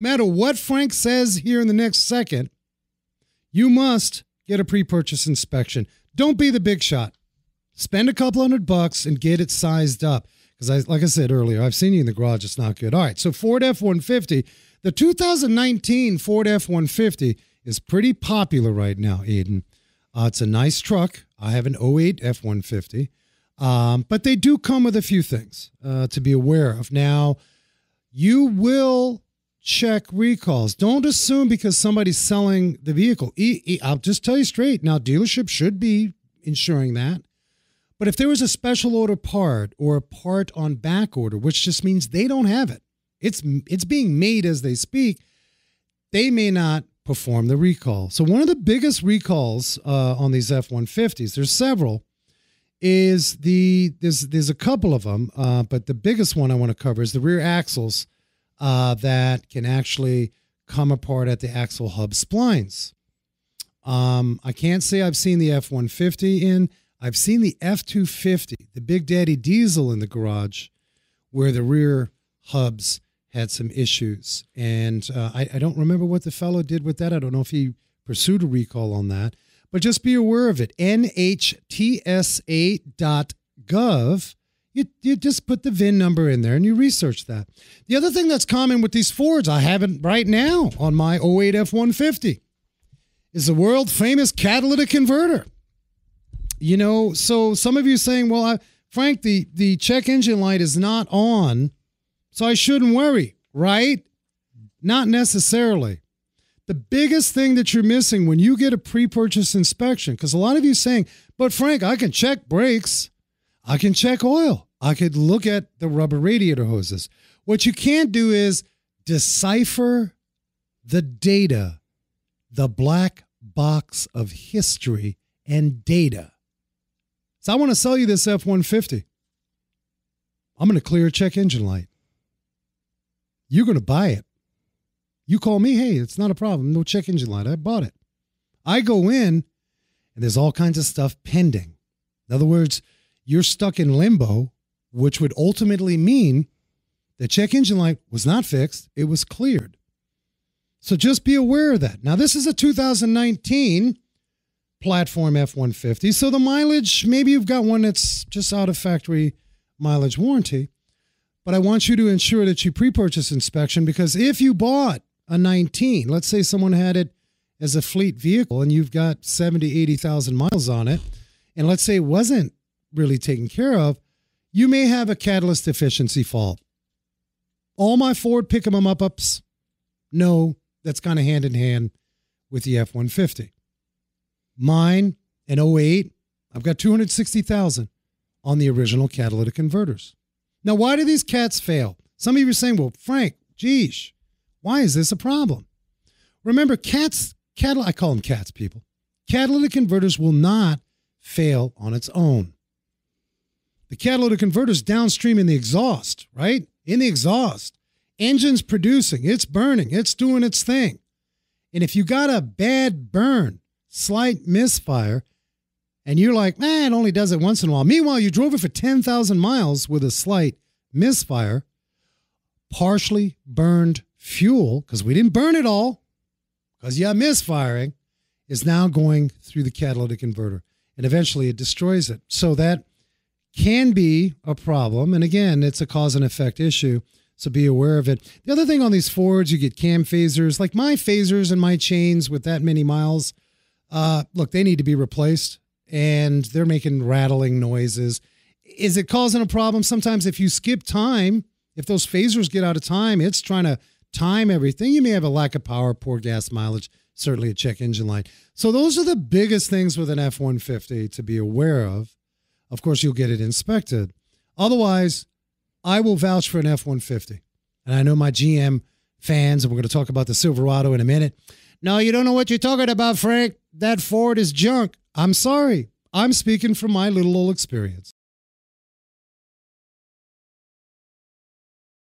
No matter what Frank says here in the next second, you must get a pre-purchase inspection. Don't be the big shot. Spend a couple $100 and get it sized up. Because like I said earlier, I've seen you in the garage. It's not good. All right, so Ford F-150. The 2019 Ford F-150 is pretty popular right now, Aiden. It's a nice truck. I have an 08 F-150. But they do come with a few things to be aware of. Now, you will check recalls. Don't assume because somebody's selling the vehicle. I'll just tell you straight. Now, dealership should be ensuring that. But if there was a special order part or a part on back order, which just means they don't have it, it's being made as they speak, they may not perform the recall. So one of the biggest recalls on these F-150s, there's several, is there's a couple of them, but the biggest one I want to cover is the rear axles that can actually come apart at the axle hub splines. I can't say I've seen the F-150 in. I've seen the F-250, the Big Daddy diesel in the garage, where the rear hubs had some issues. And I don't remember what the fellow did with that. I don't know if he pursued a recall on that. But just be aware of it. NHTSA.gov. You just put the VIN number in there and you research that. The other thing that's common with these Fords, I have it right now on my 08 F-150, is the world-famous catalytic converter. You know, so some of you saying, well, Frank, the check engine light is not on, so I shouldn't worry, right? Not necessarily. The biggest thing that you're missing when you get a pre-purchase inspection, because a lot of you saying, but Frank, I can check brakes, I can check oil, I could look at the rubber radiator hoses. What you can't do is decipher the data, the black box of history and data. So I want to sell you this F-150. I'm going to clear a check engine light. You're going to buy it. You call me, hey, it's not a problem. No check engine light. I bought it. I go in, and there's all kinds of stuff pending. In other words, you're stuck in limbo, which would ultimately mean the check engine light was not fixed. It was cleared. So just be aware of that. Now, this is a 2019 platform F-150. So the mileage, maybe you've got one that's just out of factory mileage warranty. But I want you to ensure that you pre-purchase inspection, because if you bought a 19, let's say someone had it as a fleet vehicle and you've got 70, 80,000 miles on it, and let's say it wasn't really taken care of, you may have a catalyst deficiency fault. All my Ford pick 'em ups, no, that's kind of hand in hand with the F-150. Mine, an 08, I've got 260,000 on the original catalytic converters. Now, why do these cats fail? Some of you are saying, well, Frank, geesh, why is this a problem? Remember, I call them cats, people. Catalytic converters will not fail on its own. The catalytic converter's downstream in the exhaust, right? In the exhaust. Engine's producing, it's burning, it's doing its thing. And if you got a bad burn, slight misfire, and you're like, it only does it once in a while. Meanwhile, you drove it for 10,000 miles with a slight misfire, partially burned fuel, because we didn't burn it all, because you're misfiring, is now going through the catalytic converter. And eventually it destroys it. So that can be a problem. And again, it's a cause and effect issue. So be aware of it. The other thing on these Fords, you get cam phasers. Like my phasers and my chains with that many miles, look, they need to be replaced. And they're making rattling noises. Is it causing a problem? Sometimes if you skip time, if those phasers get out of time, it's trying to time everything. You may have a lack of power, poor gas mileage, certainly a check engine light. So those are the biggest things with an F-150 to be aware of. Of course, you'll get it inspected. Otherwise, I will vouch for an F-150. And I know my GM fans, and we're going to talk about the Silverado in a minute. No, you don't know what you're talking about, Frank. That Ford is junk. I'm sorry. I'm speaking from my little old experience.